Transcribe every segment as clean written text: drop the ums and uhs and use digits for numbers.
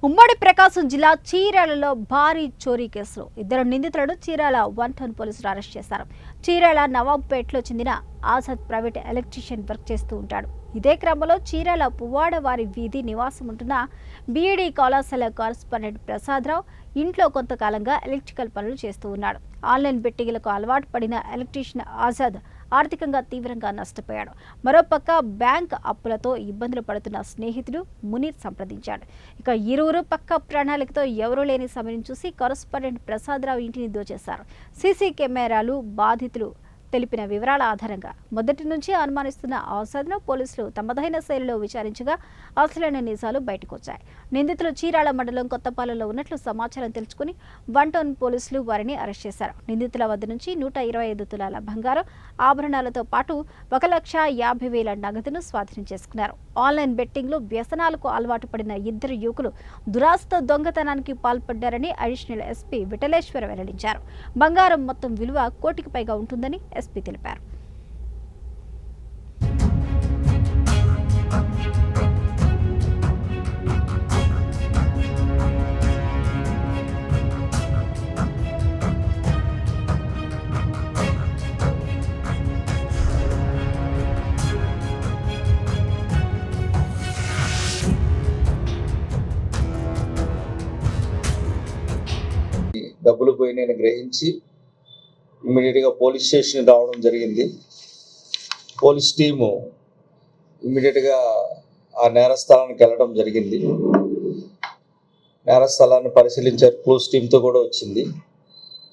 ఉమ్మడి ప్రకాశం జిల్లా చీరాలలో భారీ చోరీ కేసులో ఇద్దరు నిందితులను చీరాల 1 టౌన్ పోలీసులు అరెస్ట్ చేశారు. చీరాల నవాబ్పేటలో చెందిన ఆజాద్ ప్రైవేట్ ఎలక్ట్రీషియన్ వర్క్ చేస్తూ ఉంటాడు. ఇదే క్రమంలో చీరాల పువ్వాడవారి వీధి నివాసం ఉంటున్న బీఈడీ కళాశాల కరస్పాండెంట్ ప్రసాదరావు ఇంట్లో కొంతకాలంగా ఎలక్ట్రికల్ పనులు చేస్తూ ఉన్నాడు. ఆన్లైన్ బెట్టింగ్లకు అలవాటు పడిన ఎలక్ట్రీషియన్ ఆజాద్ ఆర్థికంగా తీవ్రంగా నష్టపోయాడు. మరోపక్క బ్యాంక్ అప్పులతో ఇబ్బందులు పడుతున్న స్నేహితుడు మునీర్ సంప్రదించాడు. ఇక ఇరువురు పక్క ప్రణాళికతో ఎవరూ లేని సమయం చూసి కరస్పాండెంట్ ప్రసాదరావు ఇంటిని దోచేశారు. సీసీ కెమెరాలు బాధితులు తెలిపిన వివరాల ఆధారంగా మొదటి నుంచి అనుమానిస్తున్న ఆజాద్ను పోలీసులు తమదైన శైలిలో విచారించగా అసలైన నిజాలు బయటకు వచ్చాయి. నిందితులు చీరాల మండలం కొత్తపాలెంలో ఉన్నట్లు సమాచారం తెలుసుకుని 1 టౌన్ పోలీసులు వారిని అరెస్ట్ చేశారు. నిందితుల వద్ద నుంచి 125 తులాల బంగారం ఆభరణాలతో పాటు 1,50,000 నగదును స్వాధీనం చేసుకున్నారు. ఆన్లైన్ బెట్టింగ్లో వ్యసనాలకు అలవాటు పడిన ఇద్దరు యువకులు దురాశతో దొంగతనానికి పాల్పడ్డారని అడిషనల్ ఎస్పీ విఠలేశ్వర వెల్లడించారు. బంగారం మొత్తం విలువ 1 కోటికి పైగా ఉంటుందని ఎస్పీ తెలిపారు. డబ్బులు పోయినాయని గ్రహించి ఇమ్మీడియట్గా పోలీస్ స్టేషన్ రావడం జరిగింది. పోలీస్ టీము ఇమ్మీడియట్గా ఆ నేరస్థలానికి వెళ్ళడం జరిగింది. నేరస్థలాన్ని పరిశీలించారు. క్లూస్ టీంతో కూడా వచ్చింది.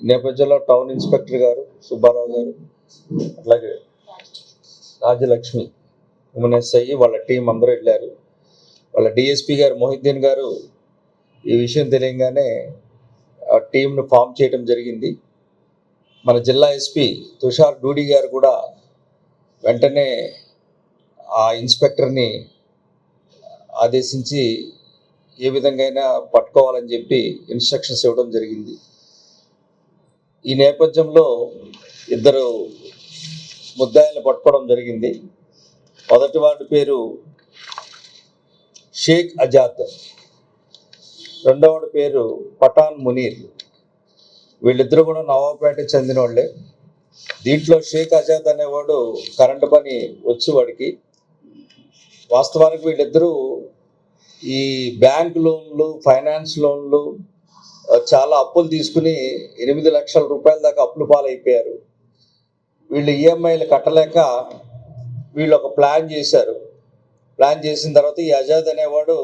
ఈ నేపథ్యంలో టౌన్ ఇన్స్పెక్టర్ గారు సుబ్బారావు గారు, అట్లాగే రాజలక్ష్మి ఉమెన్ఎస్ఐ వాళ్ళ టీం అందరూ వెళ్ళారు. వాళ్ళ డిఎస్పీ గారు మొహిద్దీన్ గారు ఈ విషయం తెలియగానే ఆ టీంను ఫామ్ చేయడం జరిగింది. మన జిల్లా ఎస్పీ తుషార్ డూడి గారు కూడా వెంటనే ఆ ఇన్స్పెక్టర్ని ఆదేశించి ఏ విధంగా అయినా పట్టుకోవాలని చెప్పి ఇన్స్ట్రక్షన్స్ ఇవ్వడం జరిగింది. ఈ నేపథ్యంలో ఇద్దరు ముద్దాయిలను పట్టుకోవడం జరిగింది. మొదటి వాడి పేరు షేక్ ఆజాద్, రెండవది పేరు పఠాన్ మునీర్. వీళ్ళిద్దరూ కూడా నవాబ్పేటకి చెందిన వాళ్ళే. దీంట్లో షేక్ ఆజాద్ అనేవాడు కరెంటు పని వచ్చి వాడికి. వాస్తవానికి వీళ్ళిద్దరూ ఈ బ్యాంక్ లోన్లు, ఫైనాన్స్ లోన్లు చాలా అప్పులు తీసుకుని 8 లక్షల రూపాయల దాకా అప్పులు పాలైపోయారు. వీళ్ళు ఈఎంఐలు కట్టలేక వీళ్ళు ఒక ప్లాన్ చేశారు. ప్లాన్ చేసిన తర్వాత ఈ ఆజాద్ అనేవాడు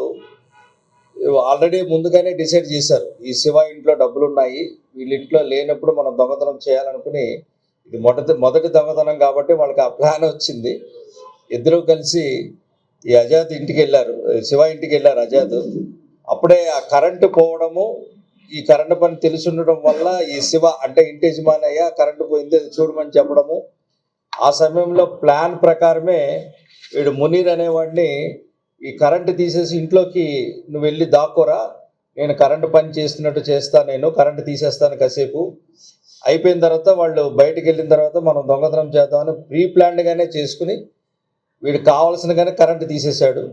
ఆల్రెడీ ముందుగానే డిసైడ్ చేశారు, ఈ శివ ఇంట్లో డబ్బులు ఉన్నాయి, వీళ్ళ ఇంట్లో లేనప్పుడు మనం దొంగతనం చేయాలనుకుని, ఇది మొదటి దొంగతనం కాబట్టి వాళ్ళకి ఆ ప్లాన్ వచ్చింది. ఇద్దరూ కలిసి ఈ ఆజాద్ ఇంటికి వెళ్ళారు, శివ ఇంటికి వెళ్ళారు ఆజాద్. అప్పుడే ఆ కరెంటు పోవడము, ఈ కరెంటు పని తెలిసి ఉండడం వల్ల ఈ శివ అంటే ఇంటి యజమాని అయ్యా కరెంటు పోయింది అది చూడమని చెప్పడము. ఆ సమయంలో ప్లాన్ ప్రకారమే వీడు మునీర్ అనేవాడిని ఈ కరెంటు తీసేసి ఇంట్లోకి నువ్వు వెళ్ళి దాక్కోరా, నేను కరెంటు పని చేస్తున్నట్టు చేస్తా, నేను కరెంటు తీసేస్తాను కాసేపు, అయిపోయిన తర్వాత వాళ్ళు బయటకు వెళ్ళిన తర్వాత మనం దొంగతనం చేద్దామని ప్రీ ప్లాన్డ్గానే చేసుకుని వీడు కావాల్సినగానే కరెంటు తీసేశాడు.